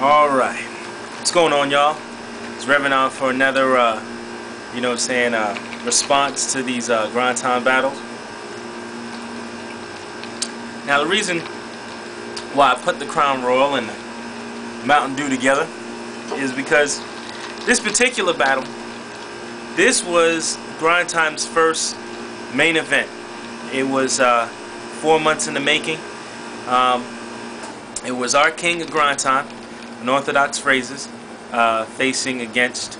Alright, what's going on, y'all? It's Reverend on for another, response to these grind time battles. Now, the reason why I put the Crown Royal and the Mountain Dew together is because this particular battle, this was Grind Time's first main event. It was 4 months in the making. It was our king of Grind Time, Unorthodox Phrases, facing against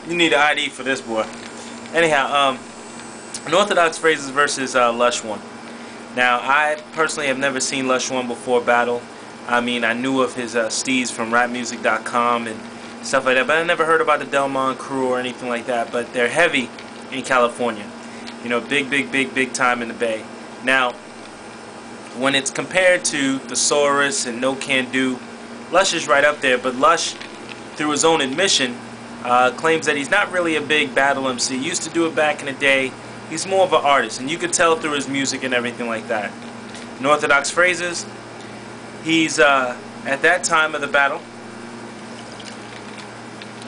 you need an ID for this, boy. Anyhow, Unorthodox Phrases versus Lush 1. Now, I personally have never seen Lush 1 before battle. I mean, I knew of his steeds from rapmusic.com and stuff like that, but I never heard about the Delmon crew or anything like that. But they're heavy in California. You know, big time in the Bay. Now, when it's compared to Thesaurus and No Can Do, Lush is right up there, but Lush, through his own admission, claims that he's not really a big battle MC. He used to do it back in the day. He's more of an artist, and you could tell through his music and everything like that. Unorthodox Phrases, he's, at that time of the battle,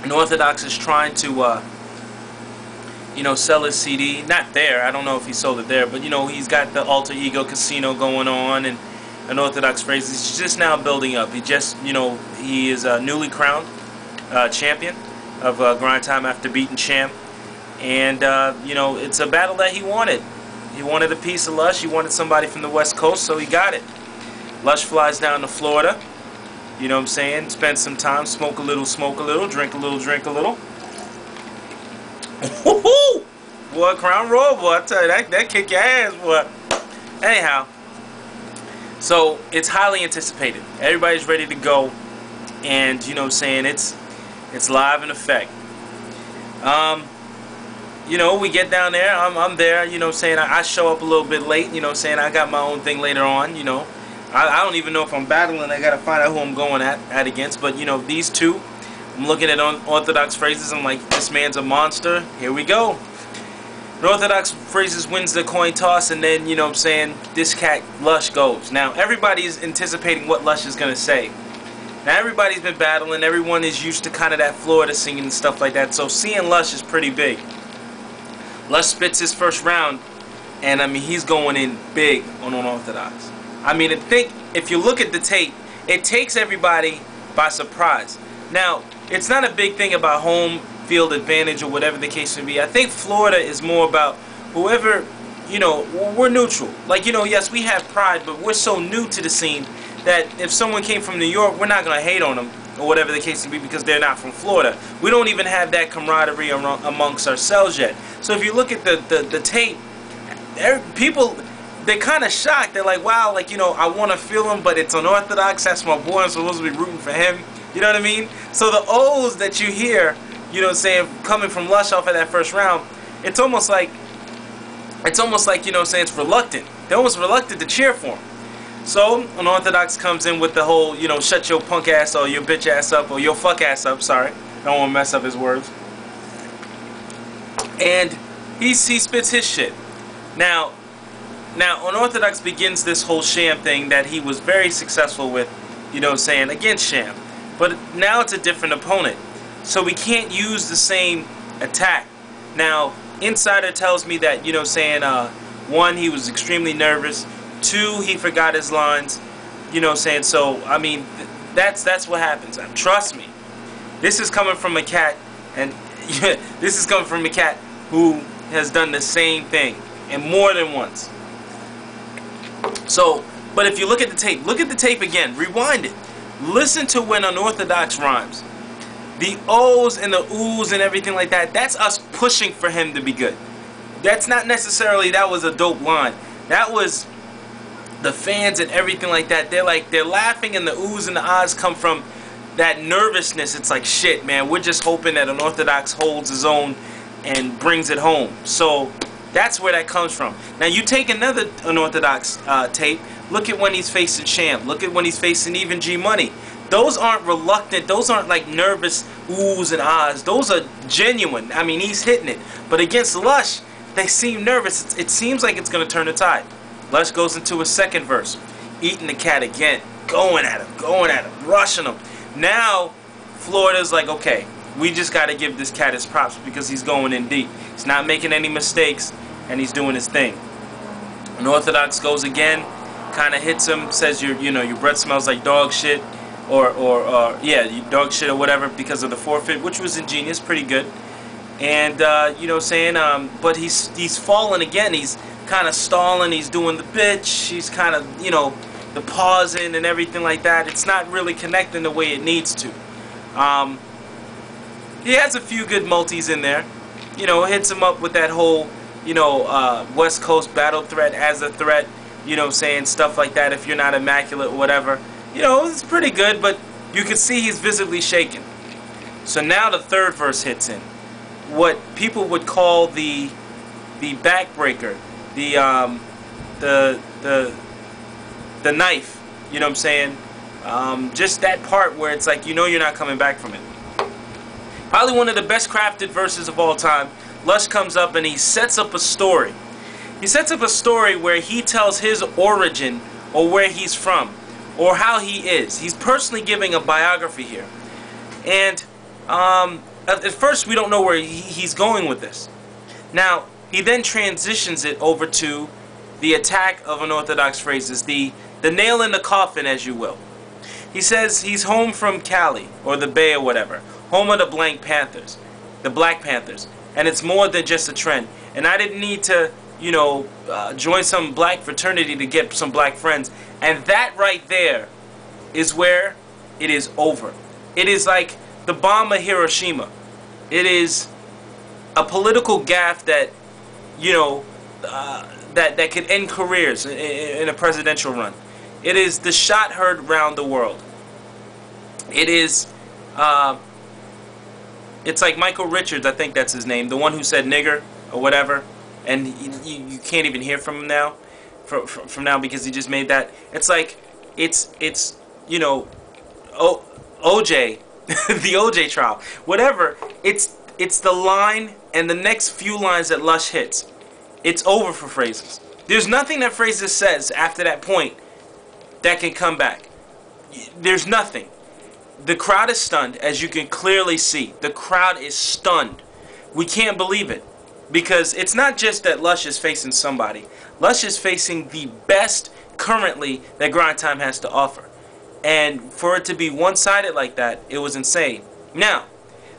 Unorthodox is trying to, sell his CD. Not there. I don't know if he sold it there, but, he's got the Alter Ego Casino going on, and Unorthodox Phrases, he's just now building up. He just, he is a newly crowned champion of Grind Time after beating Champ. And, it's a battle that he wanted. He wanted a piece of Lush. He wanted somebody from the West Coast, so he got it. Lush flies down to Florida. You know what I'm saying? Spend some time, smoke a little, drink a little. Woohoo! Boy, Crown Royal, boy, I tell you, that kick your ass, boy. Anyhow, so it's highly anticipated. Everybody's ready to go, and you know what I'm saying, it's live in effect. We get down there, I'm there, you know what I'm saying, I show up a little bit late, you know what I'm saying, I got my own thing later on, I don't even know if I'm battling, I gotta find out who I'm going at against, but these two, I'm looking at Unorthodox Phrases, I'm like, this man's a monster, here we go. Unorthodox Phrases wins the coin toss, and then, you know what I'm saying, this cat, Lush, goes. Now, everybody's anticipating what Lush is gonna say. Now, everybody's been battling, everyone is used to kind of that Florida singing and stuff like that, so seeing Lush is pretty big. Lush spits his first round, and I mean, he's going in big on Unorthodox. I mean, if you look at the tape, it takes everybody by surprise. Now, it's not a big thing about home field advantage or whatever the case may be. I think Florida is more about whoever, we're neutral. Like, yes, we have pride, but we're so new to the scene that if someone came from New York, we're not going to hate on them or whatever the case may be because they're not from Florida. We don't even have that camaraderie amongst ourselves yet. So if you look at the tape, people, they're kind of shocked. They're like, wow, I want to feel him, but it's Unorthodox. That's my boy. I'm supposed to be rooting for him. You know what I mean? So the O's that you hear, coming from Lush off of that first round, it's almost like, it's reluctant. They're almost reluctant to cheer for him. So Unorthodox comes in with the whole, shut your punk ass or your bitch ass up or your fuck ass up. Sorry, don't want to mess up his words. And he spits his shit. Now Unorthodox begins this whole Sham thing that he was very successful with, against Sham. But now it's a different opponent. So we can't use the same attack. Now, Insider tells me that, one, he was extremely nervous. Two, he forgot his lines. So, I mean, that's what happens. Trust me. This is coming from a cat, and this is coming from a cat who has done the same thing, and more than once. So, but if you look at the tape again, rewind it. Listen to when Unorthodox rhymes. The O's and the oohs and everything like that, that's us pushing for him to be good. That's not necessarily that was a dope line. That was the fans and everything like that. They're laughing, and the oohs and the ahs come from that nervousness. It's like, shit, man, we're just hoping that Unorthodox holds his own and brings it home. So that's where that comes from. Now you take another Unorthodox tape. Look at when he's facing Champ. Look at when he's facing even G Money. Those aren't reluctant. Those aren't like nervous oohs and ahs. Those are genuine. I mean, he's hitting it. But against Lush, they seem nervous. It seems like it's going to turn the tide. Lush goes into a second verse, eating the cat again, going at him, rushing him. Now, Florida's like, okay, we just got to give this cat his props because he's going in deep. He's not making any mistakes, and he's doing his thing. Unorthodox goes again, kind of hits him, says your breath smells like dog shit, or yeah, you dog shit or whatever because of the forfeit, which was ingenious, pretty good. And but he's falling again. He's kind of stalling. He's doing the bitch. He's kind of the pausing and everything like that. It's not really connecting the way it needs to. He has a few good multis in there. Hits him up with that whole West Coast battle threat as a threat. Stuff like that. If you're not immaculate or whatever. It's pretty good, but you can see he's visibly shaken. So now the third verse hits in. What people would call the backbreaker, the knife. You know what I'm saying? Just that part where it's like you're not coming back from it. Probably one of the best crafted verses of all time. Lush comes up and he sets up a story. He sets up a story where he tells his origin or where he's from or how he is. He's personally giving a biography here. And at first we don't know where he's going with this. Now, he then transitions it over to the attack of unorthodox phrases, the nail in the coffin, as you will. He says he's home from Cali, or the Bay or whatever, home of the Black Panthers, and it's more than just a trend. And I didn't need to, join some black fraternity to get some black friends. And that right there is where it is over. It is like the bomb of Hiroshima. It is a political gaffe that, that could end careers in a presidential run. It is the shot heard around the world. It is, it's like Michael Richards, I think that's his name, the one who said nigger or whatever, and you can't even hear from him now, from now because he just made that. It's like, it's OJ, the OJ trial, whatever. It's the line and the next few lines that Lush hits. It's over for phrases. There's nothing that phrases says after that point that can come back. There's nothing. The crowd is stunned, as you can clearly see. The crowd is stunned. We can't believe it. Because it's not just that Lush is facing somebody. Lush is facing the best currently that Grind Time has to offer. And for it to be one-sided like that, it was insane. Now,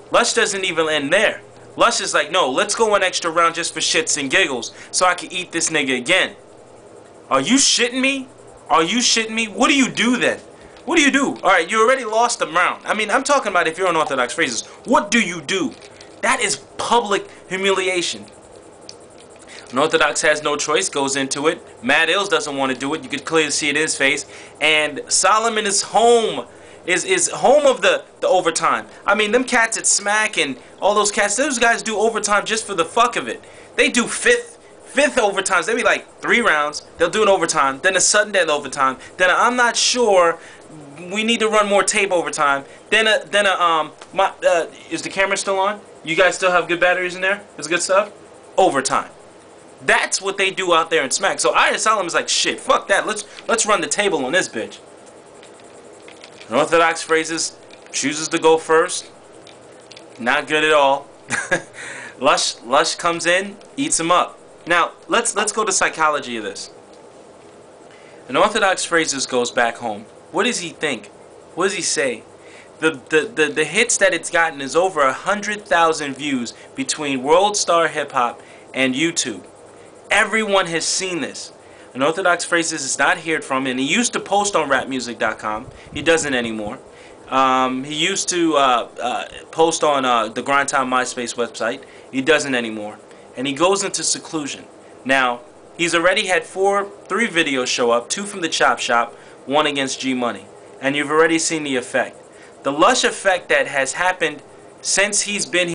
Lush doesn't even end there. Lush is like, no, let's go an extra round just for shits and giggles so I can eat this nigga again. Are you shitting me? Are you shitting me? What do you do then? What do you do? Alright, you already lost the round. I mean, I'm talking about if you're unorthodox phrases. What do you do? That is public humiliation. Unorthodox has no choice, goes into it. Mad Ills doesn't want to do it. You could clearly see it in his face. And Solomon is home. Is home of the overtime. I mean, them cats at Smack and all those cats, those guys do overtime just for the fuck of it. They do fifth overtimes. They be like 3 rounds. They'll do an overtime. Then a sudden death overtime. Then I'm not sure. We need to run more tape overtime. Then is the camera still on? You guys still have good batteries in there? It's good stuff? Overtime. That's what they do out there in Smack. So Iron Solomon is like, shit, fuck that. Let's run the table on this bitch. Unorthodox phrases chooses to go first. Not good at all. Lush comes in, eats him up. Now let's go to psychology of this. Unorthodox phrases goes back home. What does he think? What does he say? The hits that it's gotten is over 100,000 views between World Star Hip Hop and YouTube. Everyone has seen this. Unorthodox phrases is not heard from, and he used to post on rapmusic.com. He doesn't anymore. He used to post on the Grind Time MySpace website. He doesn't anymore. And he goes into seclusion. Now, he's already had 3 videos show up, 2 from the Chop Shop, 1 against G Money. And you've already seen the effect. The Lush effect that has happened since he's been here.